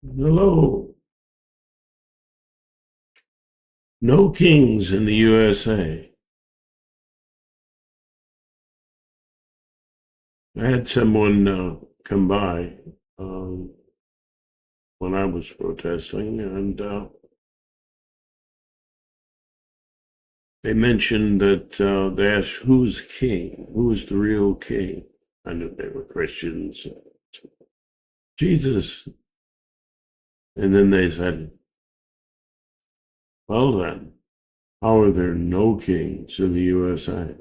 Hello. No kings in the USA. I had someone come by um, when I was protesting, and they mentioned that they asked, "Who's king? Who's the real king?" I knew they were Christians. Jesus. And then they said, "Well, then, how are there no kings in the USA?"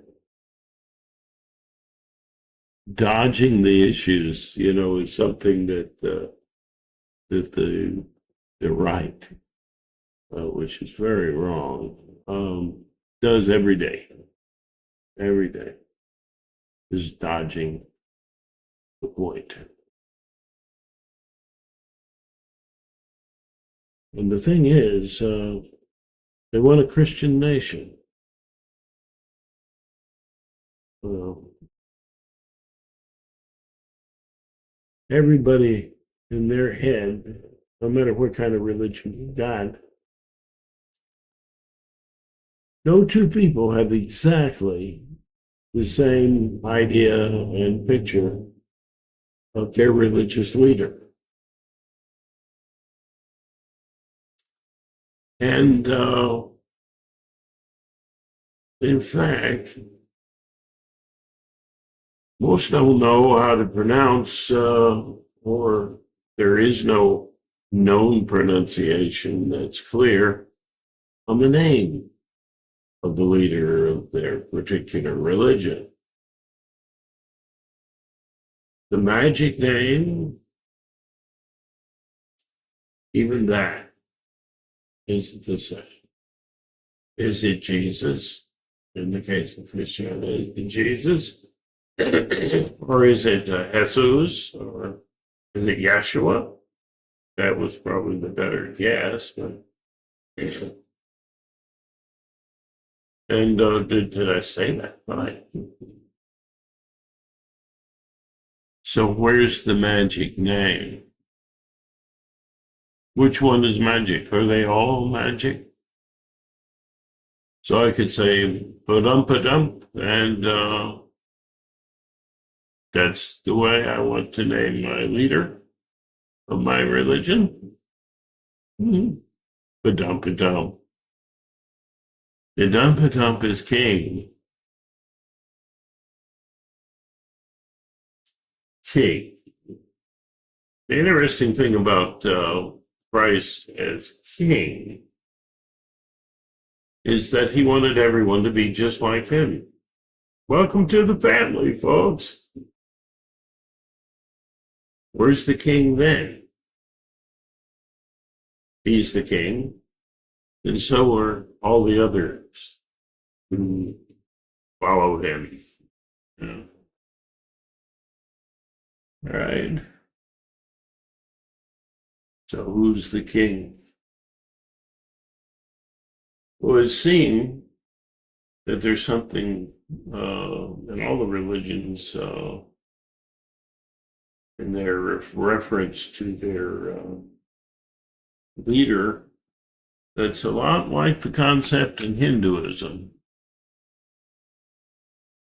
Dodging the issues, is something that the right, which is very wrong, does every day. Every day is dodging the point. And the thing is, they want a Christian nation. Uh, Everybody in their head, no matter what kind of religion you got, no two people have exactly the same idea and picture of their religious leader. And in fact, most don't know how to pronounce, or there is no known pronunciation that's clear on the name of the leader of their particular religion. The magic name, even that isn't the same. Is it Jesus? In the case of Christianity, is it Jesus? Or is it Jesus? Or is it Yeshua? That was probably the better guess. But and did I say that right? So where's the magic name? Which one is magic? Are they all magic? So I could say ba-dum, and that's the way I want to name my leader of my religion. Mm-hmm. Ba-dum. The is king. King. The interesting thing about Christ as king is that he wanted everyone to be just like him. Welcome to the family, folks. Where's the king then? He's the king, and so are all the others who follow him. Yeah. All right. So who's the king? Well, it seems that there's something in all the religions in their reference to their leader that's a lot like the concept in Hinduism,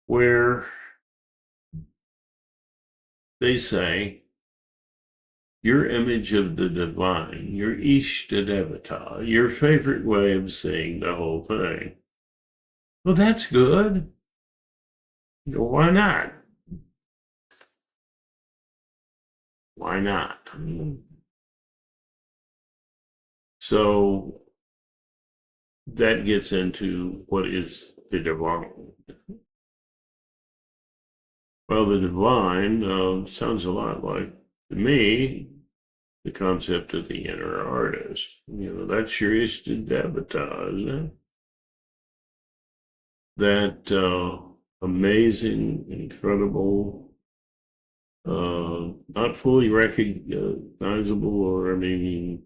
where they say your image of the divine, your Ishtadevata, your favorite way of seeing the whole thing. Well, that's good. Why not? Why not? So that gets into what is the divine. Well, the divine sounds a lot like, to me, the concept of the inner artist. That's your Ishtadevata, isn't it? That amazing, incredible, not fully recognizable, or I mean,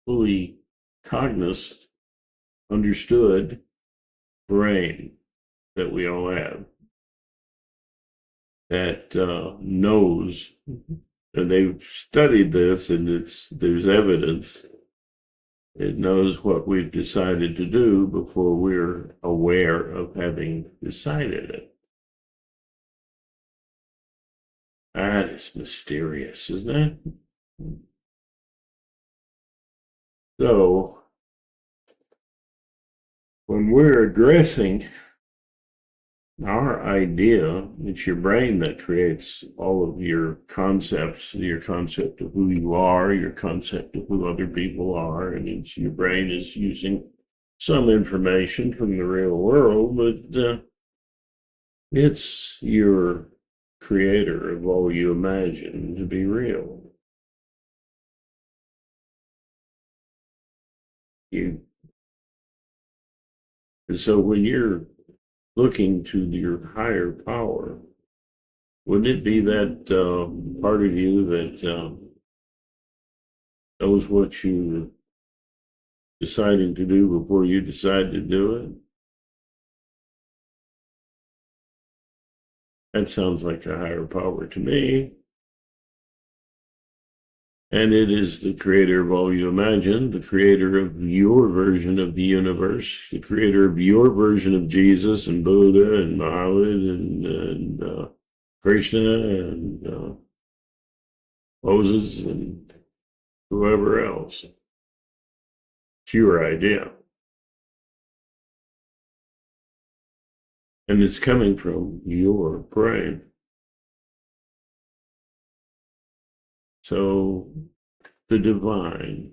fully cognizant, understood brain that we all have that knows And they've studied this, and there's evidence. It knows what we've decided to do before we're aware of having decided it. That is mysterious, isn't it? So, when we're addressing our idea, it's your brain that creates all of your concepts, your concept of who you are, your concept of who other people are, and it's your brain is using some information from the real world, but it's your creator of all you imagine to be real. And so when you're looking to your higher power, wouldn't it be that part of you that knows what you deciding to do before you decide to do it? That sounds like a higher power to me. And it is the creator of all you imagine, the creator of your version of the universe, the creator of your version of Jesus and Buddha and Muhammad and Krishna and Moses and whoever else. It's your idea. And it's coming from your brain. So the divine,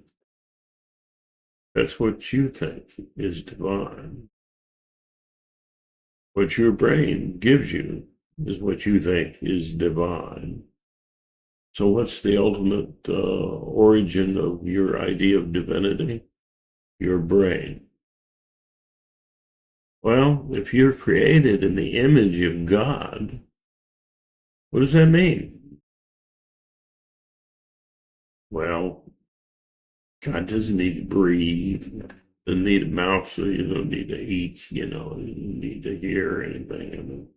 that's what you think is divine. What your brain gives you is what you think is divine. So what's the ultimate origin of your idea of divinity? Your brain. Well, if you're created in the image of God, what does that mean? Well, God doesn't need to breathe, doesn't need a mouth, so you don't need to eat, you don't need to hear anything. I mean,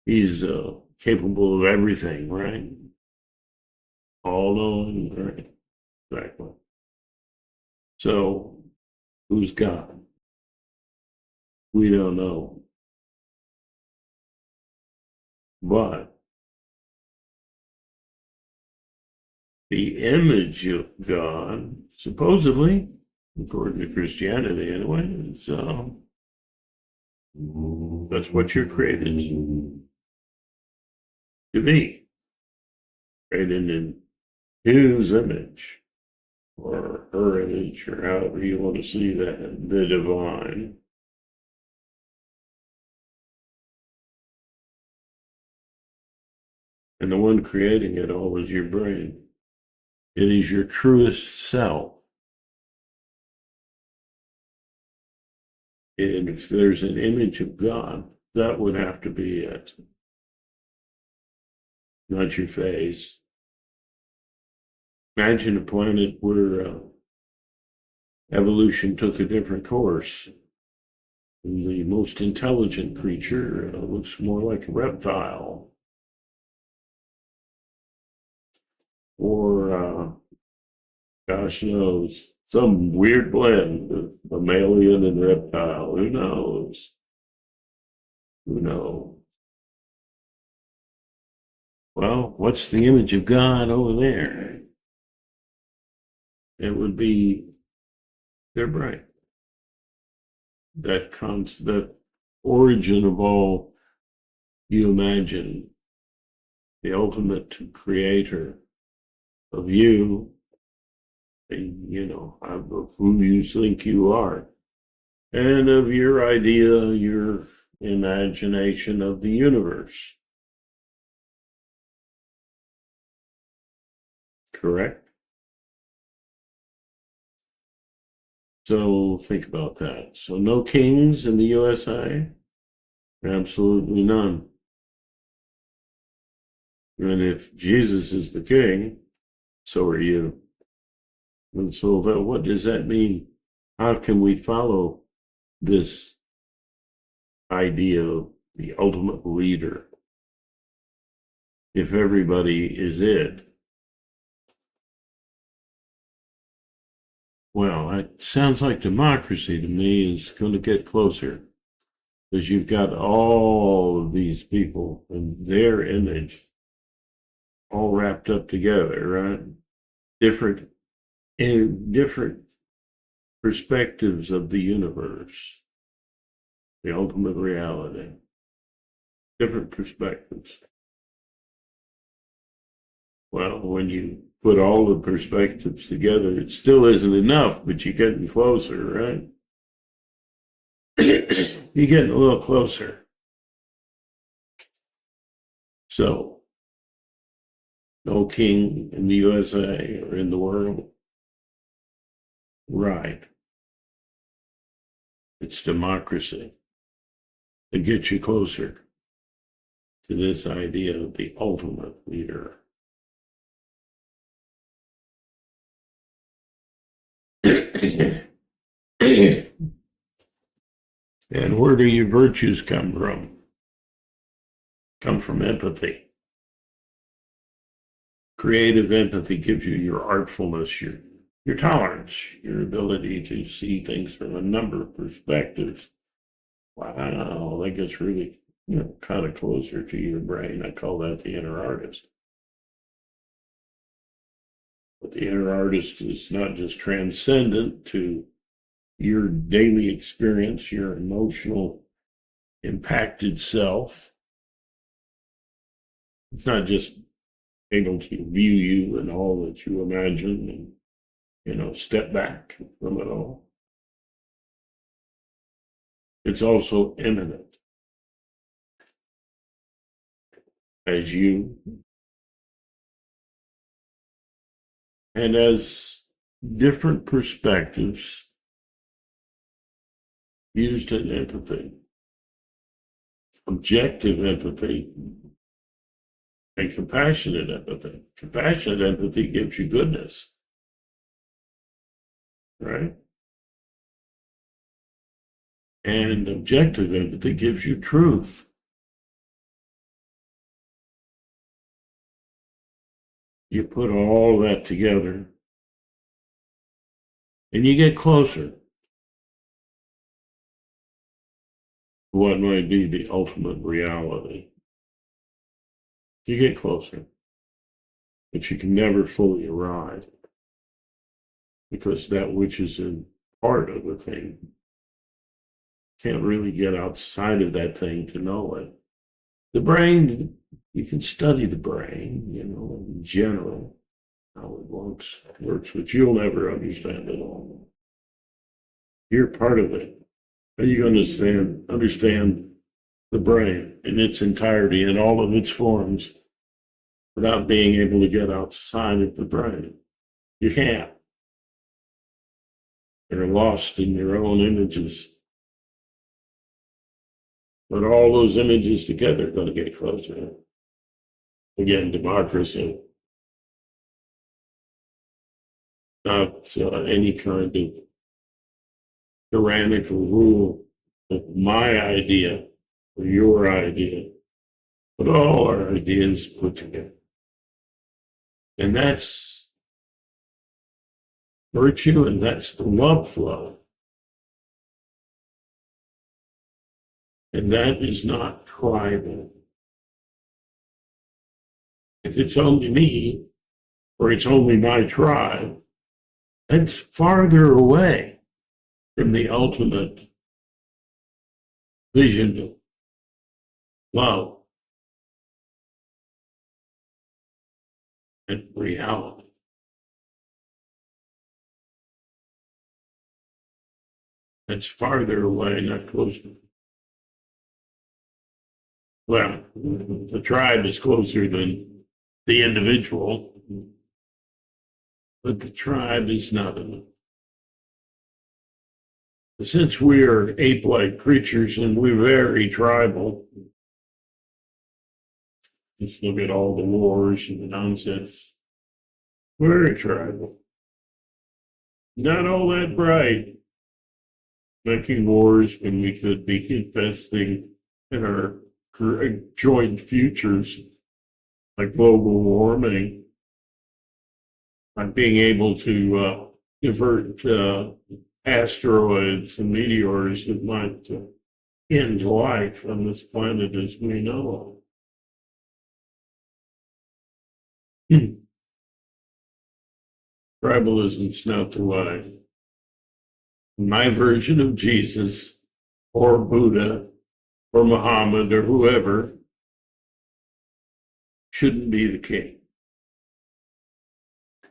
he's capable of everything, right? All knowing, right? Exactly. So, who's God? We don't know. But the image of God, supposedly, according to Christianity anyway, is, that's what you're created to be. Created in His image, or her image, or however you want to see that, the divine. And the one creating it all is your brain. It is your truest self. And if there's an image of God, that would have to be it. Not your face. Imagine a planet where evolution took a different course. And the most intelligent creature looks more like a reptile. Or, gosh knows, some weird blend of mammalian and reptile. Who knows? Who knows? Well, what's the image of God over there? It would be their brain. That origin of all you imagine, the ultimate creator of you, of who you think you are, and of your idea, your imagination of the universe. Correct? So think about that. So no kings in the USA? Absolutely none. And if Jesus is the king, so are you. And so what does that mean? How can we follow this idea of the ultimate leader if everybody is it? Well, that sounds like democracy to me is going to get closer because you've got all of these people and their image all wrapped up together, right? Different in different perspectives of the universe, the ultimate reality, different perspectives. Well, when you put all the perspectives together, it still isn't enough, but you're getting closer, right? You're getting a little closer. So, no king in the USA or in the world. Right. It's democracy. It gets you closer to this idea of the ultimate leader. And where do your virtues come from? Come from empathy. Creative empathy gives you your artfulness, your tolerance, your ability to see things from a number of perspectives. Wow, that gets really, kind of closer to your brain. I call that the inner artist. But the inner artist is not just transcendent to your daily experience, your emotional impacted self. It's not just able to view you and all that you imagine and, step back from it all. It's also immanent as you and as different perspectives used in empathy, objective empathy, and compassionate empathy. Compassionate empathy gives you goodness, right? And objective empathy gives you truth. You put all that together and you get closer to what might be the ultimate reality. You get closer, but you can never fully arrive because that which is in part of the thing can't really get outside of that thing to know it. The brain, you can study the brain, in general, how it works, but you'll never understand it all. You're part of it. How are you going to understand the brain in its entirety, in all of its forms, without being able to get outside of the brain? You can't. You're lost in your own images. But all those images together are going to get closer. Again, democracy. Not any kind of tyrannical rule of my idea or your idea, but all our ideas put together. And that's virtue, and that's the love flow. And that is not tribal. If it's only me, or it's only my tribe, that's farther away from the ultimate vision of love and reality. That's farther away, not closer. Well, the tribe is closer than the individual, but the tribe is not enough. Since we are ape-like creatures and we're very tribal, just look at all the wars and the nonsense. Very tribal. Not all that bright. Making wars when we could be investing in our joint futures, like global warming, like being able to, divert asteroids and meteors that might end life on this planet as we know it. Tribalism's not the way. My version of Jesus or Buddha or Muhammad or whoever shouldn't be the king.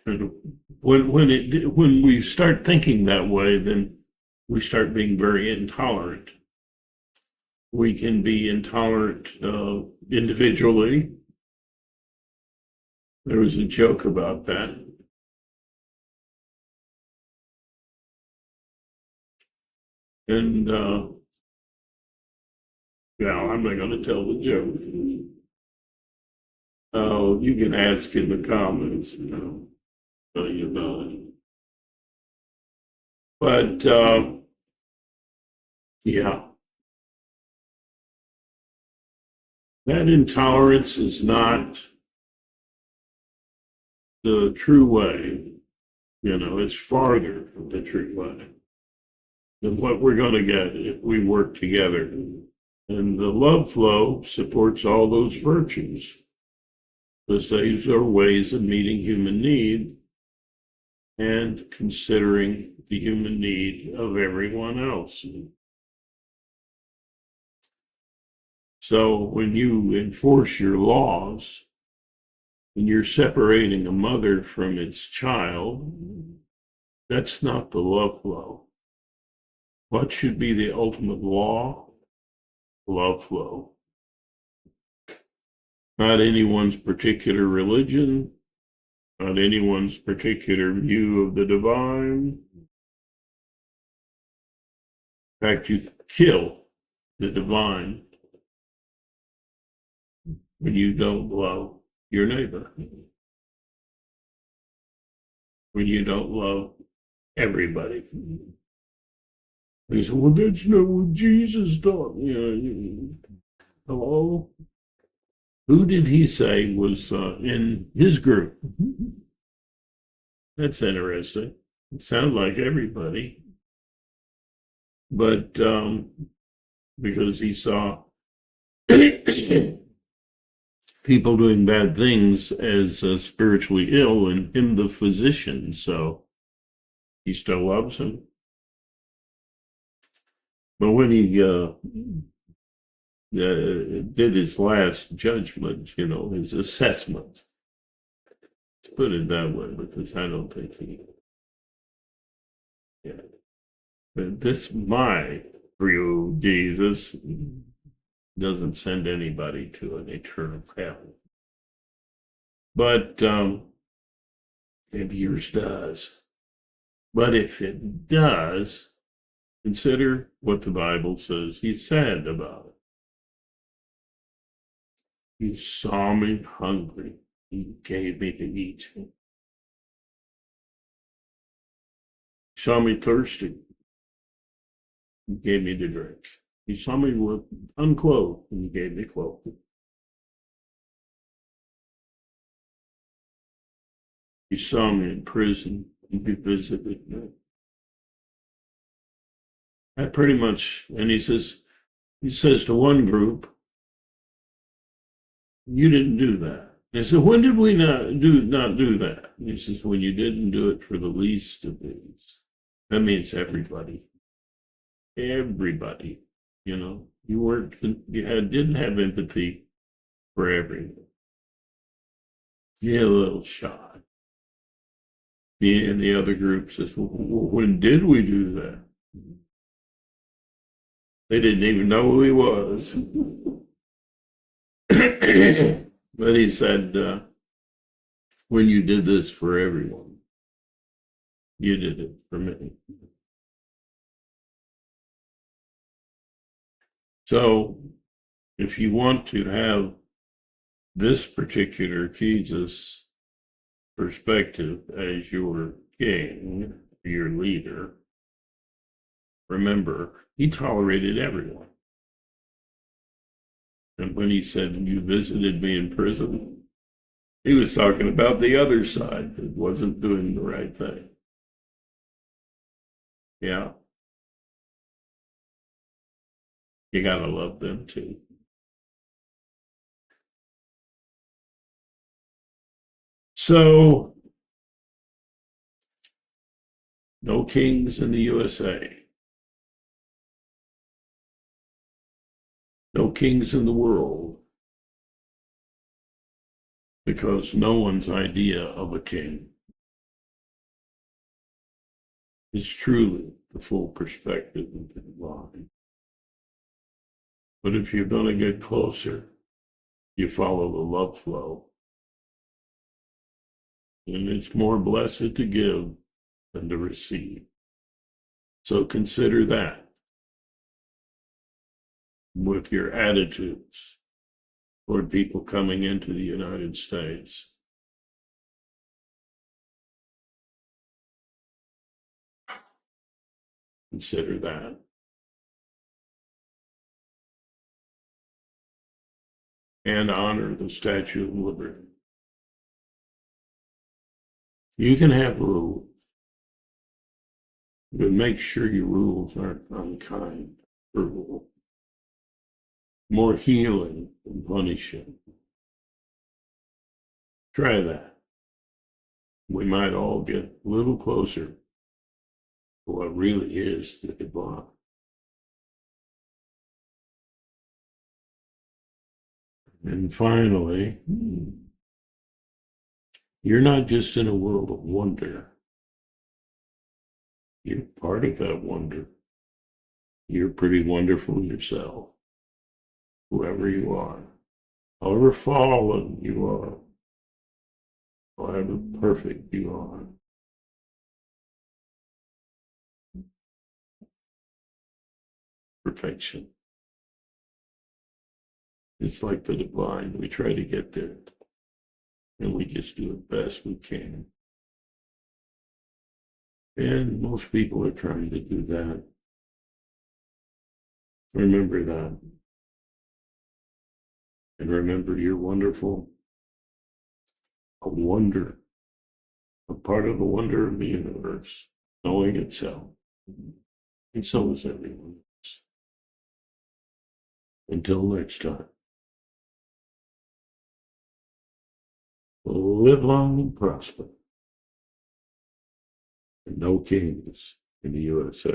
And when we start thinking that way, then we start being very intolerant. We can be intolerant individually. There was a joke about that. And I'm not going to tell the joke. Oh, you can ask in the comments, tell you about it. But that intolerance is not the true way. It's farther from the true way than what we're going to get if we work together. And the love flow supports all those virtues, because these are ways of meeting human need and considering the human need of everyone else. So when you enforce your laws, and you're separating a mother from its child, that's not the love flow. What should be the ultimate law? Love flow. Not anyone's particular religion, not anyone's particular view of the divine. In fact, you kill the divine when you don't love your neighbor, when you don't love everybody. They say, well, that's not what Jesus taught. Hello? Who did he say was in his group? That's interesting. It sounds like everybody. But because he saw people doing bad things as spiritually ill, and him the physician, so he still loves him. But when he did his last judgment, his assessment, let's put it that way, because I don't think he, but this, my view, Jesus doesn't send anybody to an eternal hell. But maybe yours does. But if it does, consider what the Bible says he said about it. You saw me hungry, you gave me to eat. You saw me thirsty, you gave me to drink. You saw me unclothed, and you gave me clothing. You saw me in prison, and you visited me. That pretty much, and he says to one group, you didn't do that. They said, when did we not do that? And he says, when you didn't do it for the least of these. That means everybody. Everybody. You didn't have empathy for everyone. You had a little shy. And the other group says, well, when did we do that? They didn't even know who he was. But he said, when you did this for everyone, you did it for me. So if you want to have this particular Jesus perspective as your king, your leader, remember, he tolerated everyone. And when he said, you visited me in prison, he was talking about the other side that wasn't doing the right thing. Yeah. You gotta love them too. So, no kings in the USA. No kings in the world. Because no one's idea of a king is truly the full perspective of the divine. But if you're going to get closer, you follow the love flow. And it's more blessed to give than to receive. So consider that with your attitudes toward people coming into the United States. Consider that. And honor the Statue of Liberty. You can have rules, but make sure your rules aren't unkind or more healing than punishing. Try that. We might all get a little closer to what really is the divine. And finally, you're not just in a world of wonder. You're part of that wonder. You're pretty wonderful yourself, whoever you are, however fallen you are, however perfect you are. Perfection. It's like the divine. We try to get there, and we just do it best we can. And most people are trying to do that. Remember that. And remember, you're wonderful. A wonder. A part of the wonder of the universe, knowing itself. And so is everyone else. Until next time. Live long and prosper. And no kings in the USA.